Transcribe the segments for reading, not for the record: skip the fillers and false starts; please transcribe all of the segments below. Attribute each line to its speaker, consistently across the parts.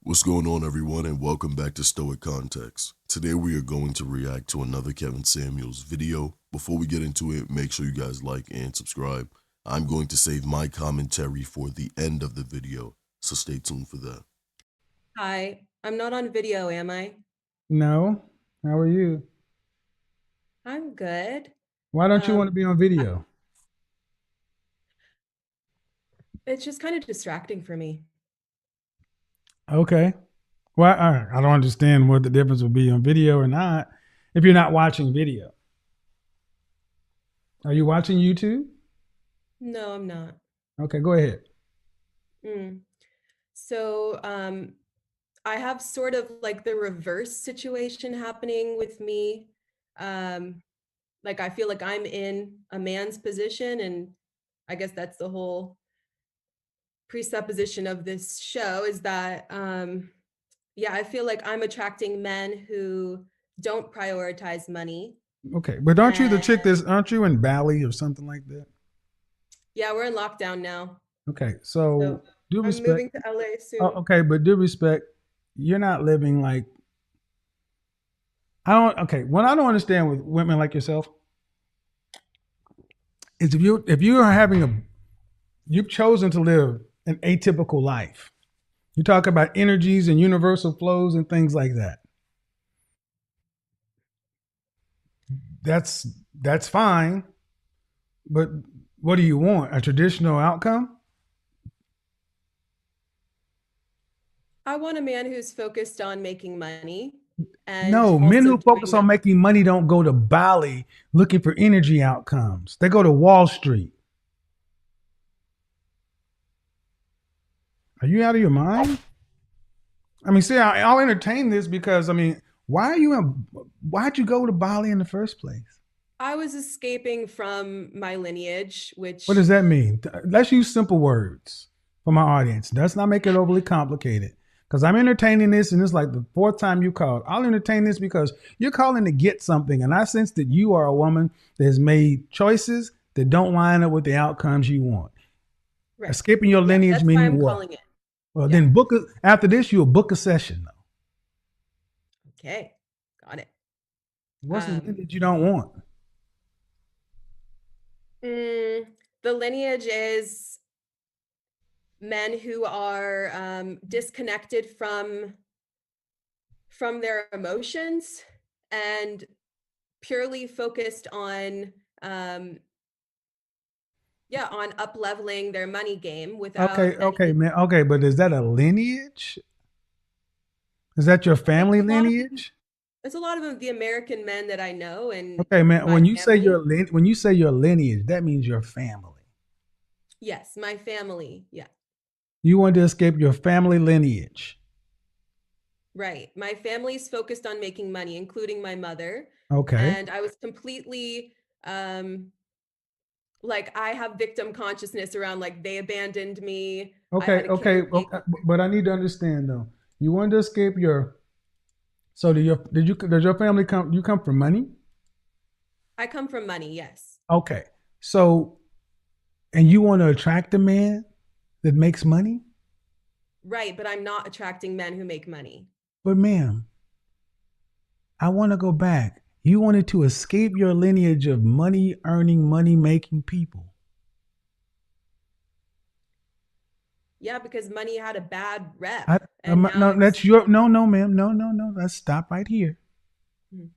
Speaker 1: What's going on, everyone, and welcome back to Stoic Context. Today we are going to react to another Kevin Samuels video. Before we get into it, make sure you guys like and subscribe. I'm going to save my commentary for the end of the video, so stay tuned for that.
Speaker 2: Hi, I'm not on video, am I?
Speaker 3: No. How are you?
Speaker 2: I'm good.
Speaker 3: Why don't you
Speaker 2: Um,
Speaker 3: want to be on video?
Speaker 2: it's just kind of distracting for me.
Speaker 3: Okay. Well, I don't understand what the difference would be on video or not if you're not watching video. Are you watching YouTube?
Speaker 2: No, I'm not.
Speaker 3: Okay, go ahead.
Speaker 2: Mm. So, I have sort of like the reverse situation happening with me. Um, like I feel like I'm in a man's position, and I guess that's the whole presupposition of this show is that yeah, I feel like I'm attracting men who don't prioritize money.
Speaker 3: Okay, but aren't you the
Speaker 2: And
Speaker 3: chick that's aren't you in Bali or something like that?
Speaker 2: yeah, we're in lockdown now.
Speaker 3: Okay, so
Speaker 2: So
Speaker 3: due
Speaker 2: I'm
Speaker 3: respect.
Speaker 2: moving to LA
Speaker 3: Oh,
Speaker 2: soon.
Speaker 3: okay, but due respect, you're not living like I don't. Okay, what I don't understand with women like yourself is if you are having a you've chosen to live an atypical life. You talk about energies and universal flows and things like that. That's that's fine, but what do you want? A traditional outcome?
Speaker 2: I want a man who's focused on making money and
Speaker 3: No, men
Speaker 2: also
Speaker 3: who
Speaker 2: doing
Speaker 3: focus on making money don't go to Bali looking for energy outcomes. They go to Wall Street. Are you out of your mind? I mean, see, I'll entertain this because I mean, why'd you go to Bali in the first place?
Speaker 2: I was escaping from my lineage,
Speaker 3: What
Speaker 2: which
Speaker 3: does that mean? Let's use simple words for my audience. Let's not make it overly complicated. Because I'm entertaining this, and it's like the fourth time you called. I'll entertain this because you're calling to get something, and I sense that you are a woman that has made choices that don't line up with the outcomes you want.
Speaker 2: right.
Speaker 3: Escaping your
Speaker 2: Yeah,
Speaker 3: lineage
Speaker 2: that's why
Speaker 3: meaning
Speaker 2: I'm
Speaker 3: what?
Speaker 2: calling it.
Speaker 3: Well,
Speaker 2: Yeah.
Speaker 3: then after this. You'll book a session. Though,
Speaker 2: Okay. Got it.
Speaker 3: what's the
Speaker 2: Um
Speaker 3: lineage you don't want?
Speaker 2: mm, the lineage is men who are disconnected from their emotions and purely focused on um yeah, on up leveling their money game without
Speaker 3: Okay, okay,
Speaker 2: any
Speaker 3: man. Okay, but is that a lineage? Is that your
Speaker 2: it's
Speaker 3: family
Speaker 2: a lot of
Speaker 3: lineage?
Speaker 2: it's a lot of the American men that I know and
Speaker 3: Okay, man.
Speaker 2: my family.
Speaker 3: When you say your lineage, that means your family.
Speaker 2: Yes, my family. Yeah.
Speaker 3: You want to escape your family lineage.
Speaker 2: Right. My family's focused on making money, including my mother,
Speaker 3: Okay.
Speaker 2: and I was completely like I have victim consciousness around like they abandoned me. I
Speaker 3: Okay.
Speaker 2: had a
Speaker 3: Okay.
Speaker 2: killer baby.
Speaker 3: Okay. But I need to understand though. You want to escape your. So does your family come? You come from money?
Speaker 2: I come from money, yes.
Speaker 3: Okay. So and you want to attract a man that makes money?
Speaker 2: Right, but I'm not attracting men who make money.
Speaker 3: But ma'am, I want to go back. You wanted to escape your lineage of money earning, money making people.
Speaker 2: Yeah, because money had a bad rep
Speaker 3: I,
Speaker 2: and now
Speaker 3: no,
Speaker 2: it's
Speaker 3: that's your no, no, ma'am, no, no, no. Let's stop right here.
Speaker 2: hmm,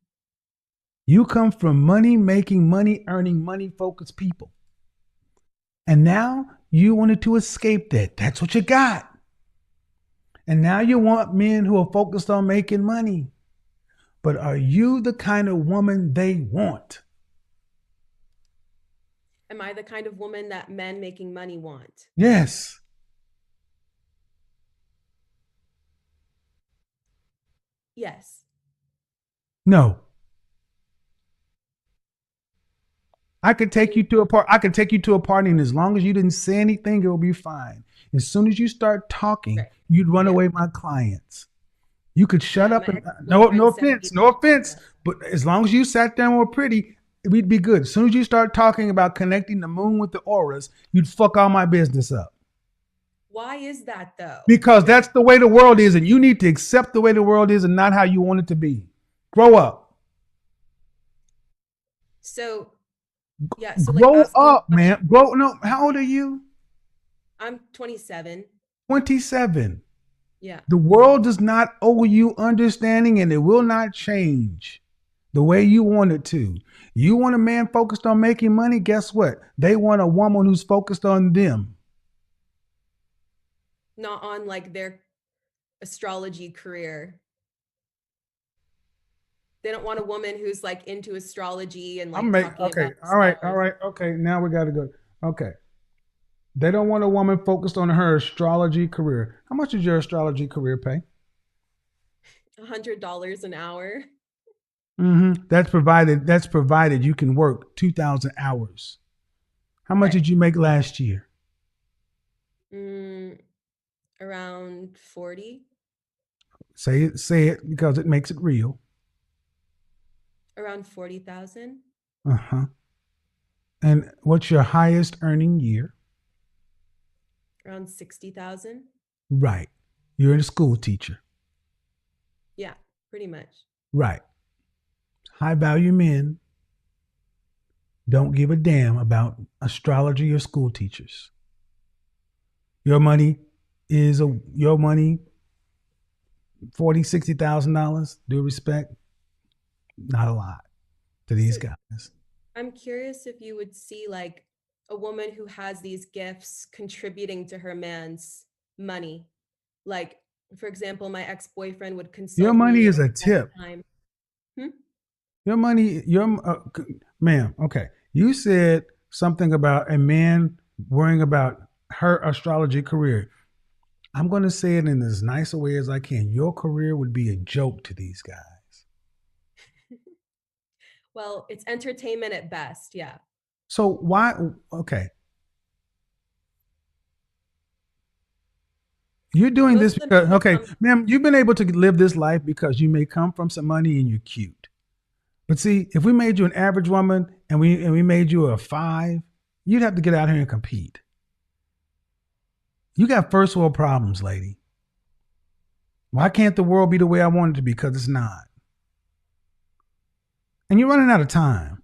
Speaker 3: You come from money making, money earning, money focused people, and now you wanted to escape that. That's what you got, and now you want men who are focused on making money. But are you the kind of woman they want?
Speaker 2: am I the kind of woman that men making money want?
Speaker 3: Yes.
Speaker 2: Yes.
Speaker 3: No. I could take
Speaker 2: And
Speaker 3: you to a part. I could take you to a party, and as long as you didn't say anything, it will be fine. As soon as you start talking,
Speaker 2: right.
Speaker 3: you'd run
Speaker 2: Yeah.
Speaker 3: away my clients. You could shut
Speaker 2: Yeah,
Speaker 3: up
Speaker 2: my
Speaker 3: and no
Speaker 2: ex-boyfriend said
Speaker 3: offense,
Speaker 2: he
Speaker 3: no offense. But as long as you sat there and were pretty, we'd be good. As soon as you start talking about connecting the moon with the auras, you'd fuck all my business up.
Speaker 2: Why is that though?
Speaker 3: Because that's the way the world is, and you need to accept the way the world is and not how you want it to be. Grow up.
Speaker 2: So yeah, so like
Speaker 3: Grow
Speaker 2: asking
Speaker 3: up, man. Grow. No, how old are you?
Speaker 2: I'm 27.
Speaker 3: 27.
Speaker 2: Yeah.
Speaker 3: The world does not owe you understanding, and it will not change the way you want it to. You want a man focused on making money? Guess what? They want a woman who's focused on them.
Speaker 2: Not on like their astrology career. They don't want a woman who's like into astrology and like talking
Speaker 3: Okay.
Speaker 2: about the
Speaker 3: All right. All
Speaker 2: stars.
Speaker 3: right. Okay. Now we got to go. Okay. They don't want a woman focused on her astrology career. How much does your astrology career pay?
Speaker 2: $100 an hour.
Speaker 3: That's provided. That's provided you can work 2,000 hours. How much
Speaker 2: Right.
Speaker 3: did you make last year?
Speaker 2: Mm, around 40.
Speaker 3: Say it. Say it because it makes it real.
Speaker 2: Around 40,000.
Speaker 3: Uh huh. And what's your highest earning year?
Speaker 2: Around 60,000.
Speaker 3: Right. You're a school teacher.
Speaker 2: Yeah, pretty much.
Speaker 3: Right. High value men don't give a damn about astrology or school teachers. Your money is your money, $40,000, $60,000. Due respect, not a lot to
Speaker 2: So
Speaker 3: these guys.
Speaker 2: I'm curious if you would see like a woman who has these gifts contributing to her man's money. Like, for example, my ex-boyfriend would
Speaker 3: Your
Speaker 2: consult
Speaker 3: money
Speaker 2: me
Speaker 3: is a
Speaker 2: all
Speaker 3: tip.
Speaker 2: the time. Hmm?
Speaker 3: Your money, ma'am. Okay, you said something about a man worrying about her astrology career. I'm going to say it in as nice a way as I can. Your career would be a joke to these guys.
Speaker 2: Well, it's entertainment at best. Yeah.
Speaker 3: So why? Okay, you're doing
Speaker 2: Most
Speaker 3: this
Speaker 2: of the men
Speaker 3: because
Speaker 2: who
Speaker 3: okay,
Speaker 2: come,
Speaker 3: ma'am, you've been able to live this life because you may come from some money and you're cute. But see, if we made you an average woman and we made you a 5, you'd have to get out here and compete. You got first world problems, lady. Why can't the world be the way I want it to be? Because it's not. And you're running out of time.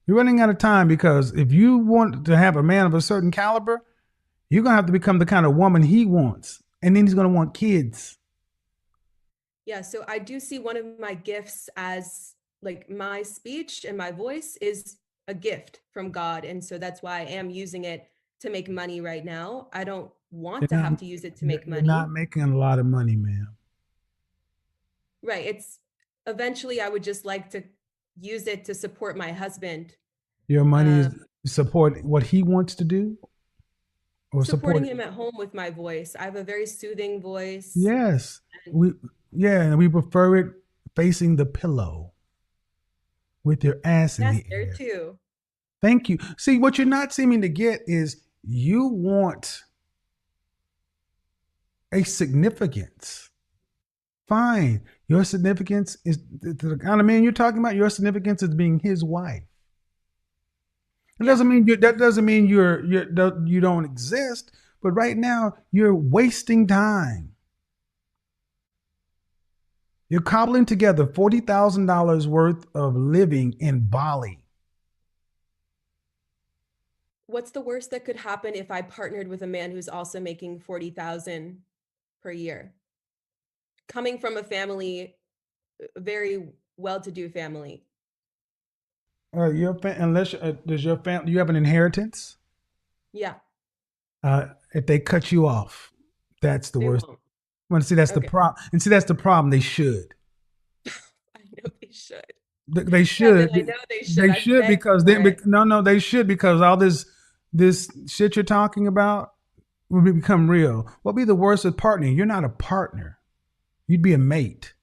Speaker 3: You're running out of time because if you want to have a man of a certain caliber, you're going to have to become the kind of woman he wants. And then he's going to want kids.
Speaker 2: yeah. So I do see one of my gifts as like my speech and my voice is a gift from God. And so that's why I am using it to make money right now. I don't want
Speaker 3: You're
Speaker 2: to
Speaker 3: not,
Speaker 2: have to use it to make
Speaker 3: you're not
Speaker 2: money.
Speaker 3: making a lot of money, ma'am.
Speaker 2: Right. It's eventually I would just like to use it to support my husband,
Speaker 3: Your money
Speaker 2: um,
Speaker 3: is support what he wants to do or
Speaker 2: supporting
Speaker 3: support.
Speaker 2: him at home with my voice. I have a very soothing voice.
Speaker 3: Yes.
Speaker 2: And
Speaker 3: And we prefer it facing the pillow with your ass in
Speaker 2: yes,
Speaker 3: the
Speaker 2: there
Speaker 3: air.
Speaker 2: too.
Speaker 3: Thank you. See, what you're not seeming to get is you want a significance. Fine. Your significance is the kind of man you're talking about. Your significance is being his wife. It
Speaker 2: Yeah.
Speaker 3: doesn't mean that doesn't mean you don't exist. But right now you're wasting time. You're cobbling together $40,000 worth of living in Bali.
Speaker 2: What's the worst that could happen if I partnered with a man who's also making 40,000 per year? Coming from a family, a very well-to-do family.
Speaker 3: Unless does your family you have an inheritance?
Speaker 2: Yeah,
Speaker 3: If they cut you off, that's the
Speaker 2: they
Speaker 3: worst.
Speaker 2: won't.
Speaker 3: Want to see that's the
Speaker 2: Okay.
Speaker 3: problem, and see that's the problem. They should.
Speaker 2: I know they should.
Speaker 3: They
Speaker 2: Kevin,
Speaker 3: should.
Speaker 2: I know they should.
Speaker 3: They
Speaker 2: I've
Speaker 3: should
Speaker 2: begged
Speaker 3: because
Speaker 2: for it.
Speaker 3: no, they should because all this shit you're talking about will become real. What'll be the worst of partnering? You're not a partner. You'd be a mate.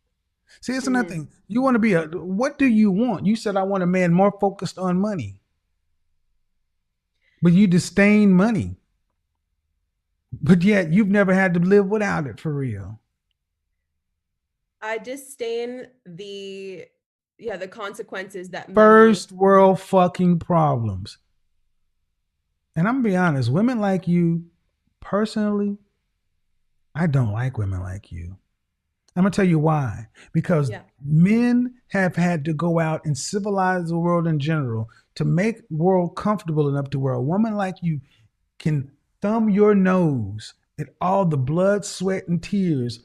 Speaker 3: See, it's another
Speaker 2: Mhm.
Speaker 3: thing. You want to be a. What do you want? You said I want a man more focused on money, but you disdain money. But yet you've never had to live without it for real.
Speaker 2: I disdain the consequences that money.
Speaker 3: First world fucking problems. And I'm gonna be honest, women like you, personally, I don't like women like you. I'm gonna tell you why. Because
Speaker 2: Yeah.
Speaker 3: men have had to go out and civilize the world in general to make world comfortable enough to where a woman like you can thumb your nose at all the blood, sweat, and tears,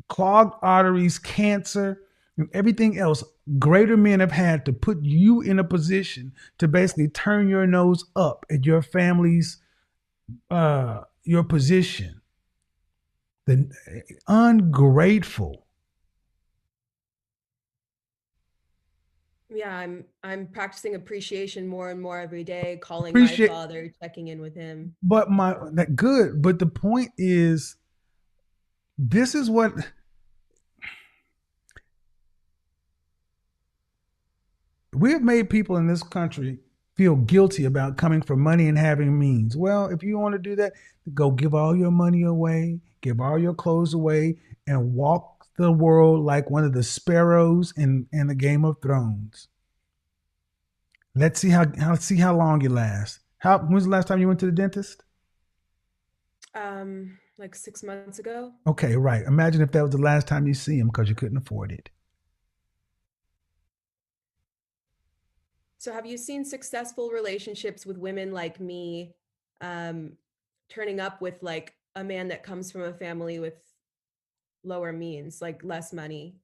Speaker 3: clogged arteries, cancer, and everything else greater men have had to put you in a position to basically turn your nose up at your family's your position. The ungrateful.
Speaker 2: Yeah, I'm practicing appreciation more and more every day, calling my
Speaker 3: Appreciate,
Speaker 2: father, checking in with him.
Speaker 3: but my that good. But the point is, this is what we have made people in this country feel guilty about coming from money and having means. Well, if you want to do that, go give all your money away, give all your clothes away, and walk the world like one of the sparrows in the Game of Thrones. Let's see how long you last. When's the last time you went to the dentist?
Speaker 2: Like 6 months ago.
Speaker 3: Okay, right. Imagine if that was the last time you see him because you couldn't afford it.
Speaker 2: So have you seen successful relationships with women like me, um, turning up with like a man that comes from a family with lower means, like less money?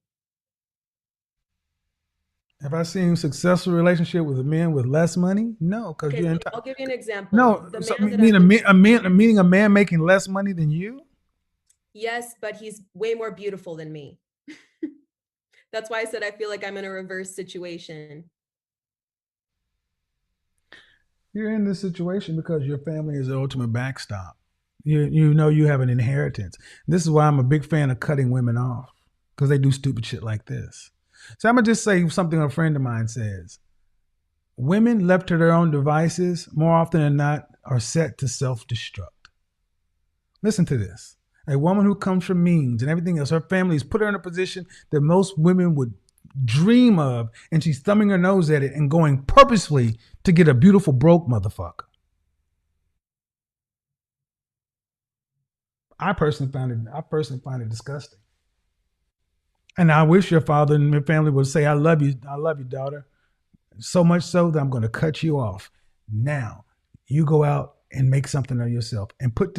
Speaker 3: Have I seen successful relationship with a man with less money? No, because
Speaker 2: Okay,
Speaker 3: you're
Speaker 2: so
Speaker 3: entitled.
Speaker 2: I'll give you an example.
Speaker 3: No,
Speaker 2: The
Speaker 3: so
Speaker 2: man that I'm with,
Speaker 3: meaning a man making less money than you.
Speaker 2: yes, but he's way more beautiful than me. That's why I said I feel like I'm in a reverse situation.
Speaker 3: You're in this situation because your family is the ultimate backstop. You know you have an inheritance. This is why I'm a big fan of cutting women off because they do stupid shit like this. So I'm gonna just say something a friend of mine says. Women left to their own devices more often than not are set to self-destruct. Listen to this. A woman who comes from means and everything else, her family has put her in a position that most women would dream of, and she's thumbing her nose at it and going purposefully to get a beautiful broke motherfucker. I personally find it disgusting. And I wish your father and your family would say, I love you, daughter. So much so that I'm going to cut you off. Now, you go out and make something of yourself and put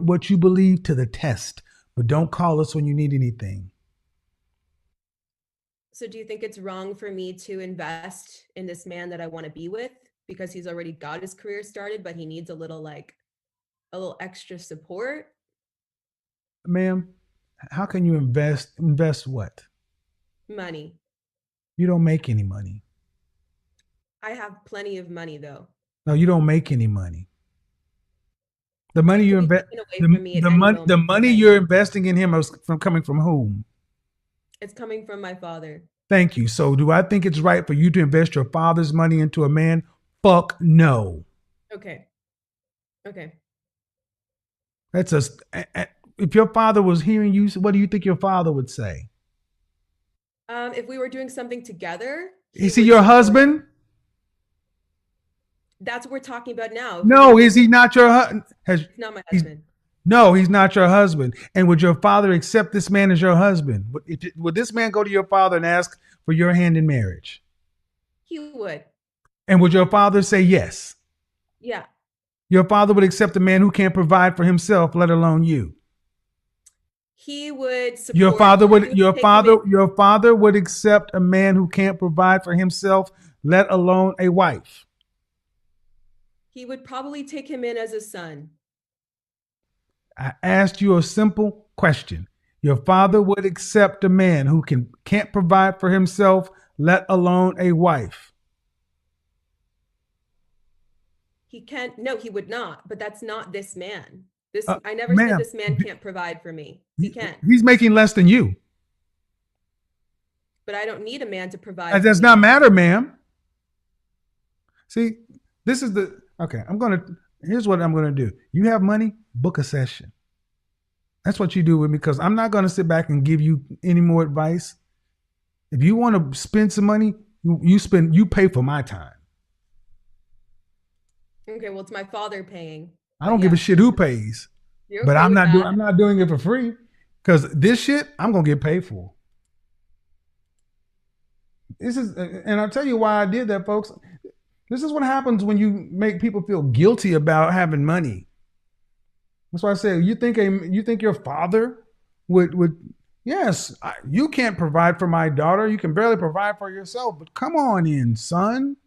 Speaker 3: what you believe to the test, but don't call us when you need anything.
Speaker 2: So do you think it's wrong for me to invest in this man that I want to be with because he's already got his career started, but he needs a little extra support?
Speaker 3: Ma'am, how can you invest what?
Speaker 2: Money.
Speaker 3: You don't make any money.
Speaker 2: I have plenty of money though.
Speaker 3: No, you don't make any money. The money
Speaker 2: It
Speaker 3: you
Speaker 2: could be
Speaker 3: invest,
Speaker 2: taken away from me at any
Speaker 3: the
Speaker 2: moment in
Speaker 3: money
Speaker 2: time.
Speaker 3: you're investing in him is coming from whom?
Speaker 2: It's coming from my father.
Speaker 3: Thank you. So, do I think it's right for you to invest your father's money into a man? Fuck no.
Speaker 2: Okay. Okay.
Speaker 3: That's a. If your father was hearing you, what do you think your father would say?
Speaker 2: If we were doing something together, he
Speaker 3: Is he
Speaker 2: would
Speaker 3: your
Speaker 2: support it.
Speaker 3: husband?
Speaker 2: That's what we're talking about now. If we're
Speaker 3: No,
Speaker 2: gonna do
Speaker 3: is he
Speaker 2: something,
Speaker 3: not your husband?
Speaker 2: he's not my
Speaker 3: He's
Speaker 2: husband.
Speaker 3: no, he's not your husband. And would your father accept this man as your husband? Would this man go to your father and ask for your hand in marriage?
Speaker 2: He would.
Speaker 3: And would your father say yes?
Speaker 2: Yeah.
Speaker 3: Your father would accept a man who can't provide for himself, let alone you.
Speaker 2: He would
Speaker 3: Your
Speaker 2: support,
Speaker 3: father
Speaker 2: he
Speaker 3: would
Speaker 2: would take him in.
Speaker 3: your father would accept a man who can't provide for himself, let alone a wife.
Speaker 2: He would probably take him in as a son.
Speaker 3: I asked you a simple question. Your father would accept a man who can't provide for himself, let alone a wife.
Speaker 2: He can't, no, he would not, but that's not this man. I never said
Speaker 3: Ma'am,
Speaker 2: this man can't provide for me. He can,
Speaker 3: he's making less than you.
Speaker 2: but I don't need a man to provide
Speaker 3: That
Speaker 2: for
Speaker 3: does
Speaker 2: me.
Speaker 3: not matter, ma'am. See, here's what I'm going to do. You have money, book a session. That's what you do with me because I'm not going to sit back and give you any more advice. If you want to spend some money, you pay for my time.
Speaker 2: Okay, well, it's my father paying,
Speaker 3: I
Speaker 2: but
Speaker 3: don't give a
Speaker 2: yes,
Speaker 3: shit who pays,
Speaker 2: you're
Speaker 3: but
Speaker 2: okay with that.
Speaker 3: I'm not doing it for free because this shit I'm gonna get paid for. This is, and I'll tell you why I did that, folks. This is what happens when you make people feel guilty about having money. That's why I say you think your father would yes, you can't provide for my daughter. You can barely provide for yourself, but come on in, son.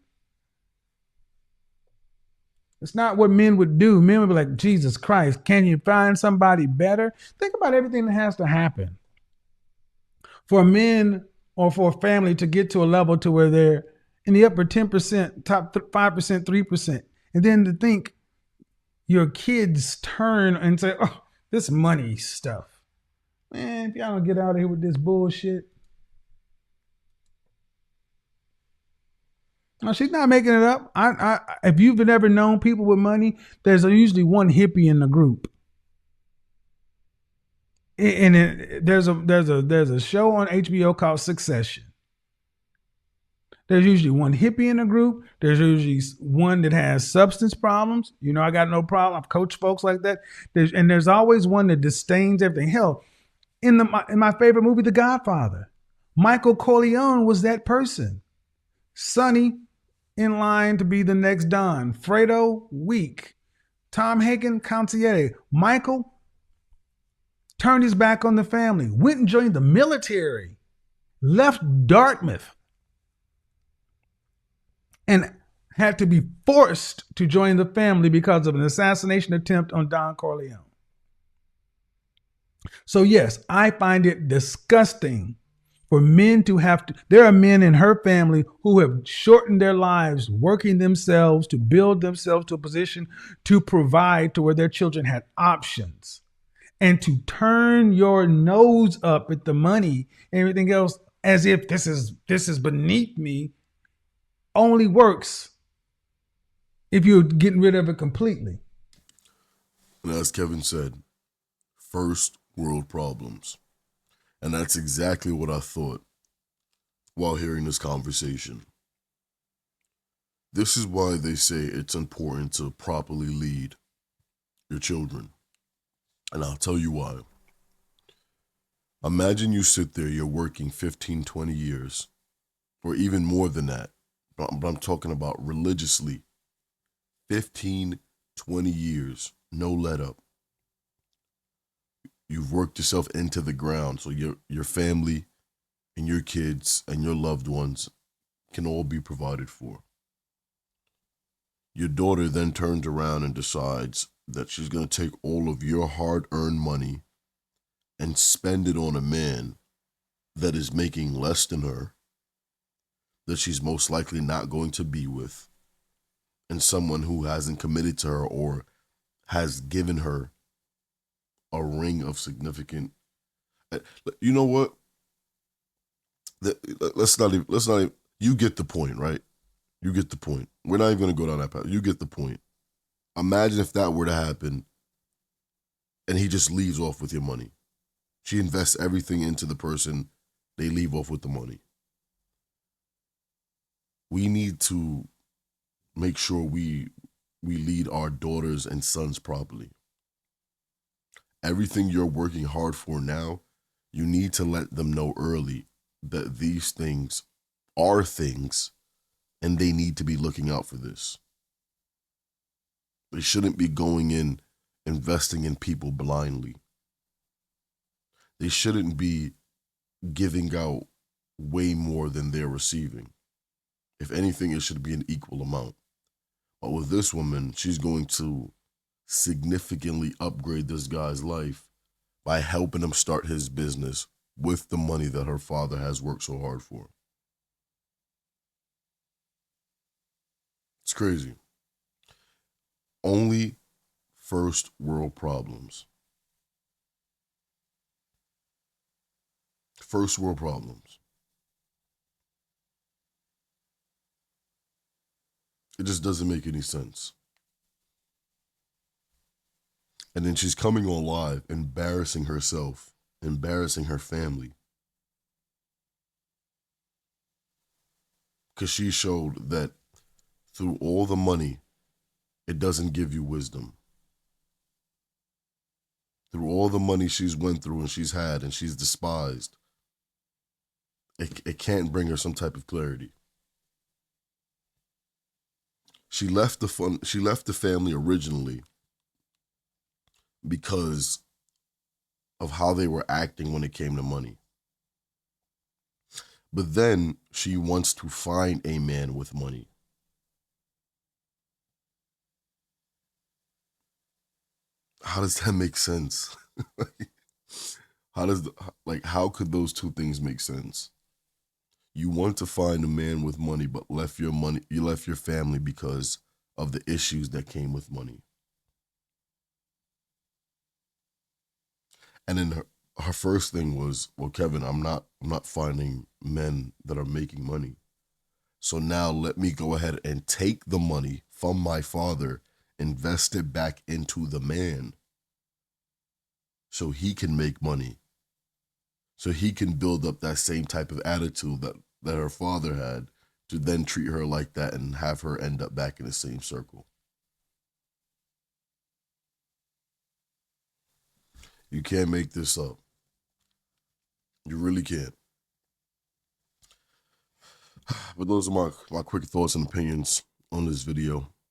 Speaker 3: It's not what men would do. Men would be like, Jesus Christ, can you find somebody better? Think about everything that has to happen for men or for a family to get to a level to where they're in the upper 10%, top 5%, 3%. And then to think your kids turn and say, oh, this money stuff. Man, if y'all don't get out of here with this bullshit. No, she's not making it up. If you've ever known people with money, there's usually one hippie in the group. And there's a show on HBO called Succession. There's usually one hippie in the group. There's usually one that has substance problems. You know, I got no problem. I've coached folks like that. There's always one that disdains everything. Hell, in my favorite movie, The Godfather, Michael Corleone was that person. Sonny in line to be the next Don. Fredo, weak. Tom Hagen, concierge. Michael turned his back on the family, went and joined the military, left Dartmouth, and had to be forced to join the family because of an assassination attempt on Don Corleone. So yes, I find it disgusting for men to have to. There are men in her family who have shortened their lives working themselves to build themselves to a position to provide to where their children had options. And to turn your nose up at the money and everything else as if this is beneath me only works if you're getting rid of it completely.
Speaker 1: And as Kevin said, first world problems. And that's exactly what I thought while hearing this conversation. This is why they say it's important to properly lead your children. And I'll tell you why. Imagine you sit there, you're working 15, 20 years, or even more than that. But I'm talking about religiously. 15, 20 years, no let up. You've worked yourself into the ground so your family and your kids and your loved ones can all be provided for. Your daughter then turns around and decides that she's going to take all of your hard-earned money and spend it on a man that is making less than her, that she's most likely not going to be with, and someone who hasn't committed to her or has given her a ring of significant. You know what? Let's not even. You get the point, right? You get the point. We're not even going to go down that path. You get the point. Imagine if that were to happen and he just leaves off with your money. She invests everything into the person. They leave off with the money. We need to make sure we lead our daughters and sons properly. Everything you're working hard for now, you need to let them know early that these things are things and they need to be looking out for this. They shouldn't be going in investing in people blindly. They shouldn't be giving out way more than they're receiving. If anything, it should be an equal amount. But with this woman, she's going to significantly upgrade this guy's life by helping him start his business with the money that her father has worked so hard for. It's crazy. Only first world problems. First world problems. It just doesn't make any sense. And then she's coming on live, embarrassing herself, embarrassing her family. Because she showed that through all the money it doesn't give you wisdom. Through all the money she's went through and she's had and she's despised, it can't bring her some type of clarity. She left the family originally because of how they were acting when it came to money. But then she wants to find a man with money. How does that make sense? How could those two things make sense? You want to find a man with money, but you left your family because of the issues that came with money. And then her first thing was, well, Kevin, I'm not finding men that are making money. So now let me go ahead and take the money from my father, invest it back into the man so he can make money. So he can build up that same type of attitude that her father had, to then treat her like that and have her end up back in the same circle. You can't make this up. You really can't. But those are my quick thoughts and opinions on this video.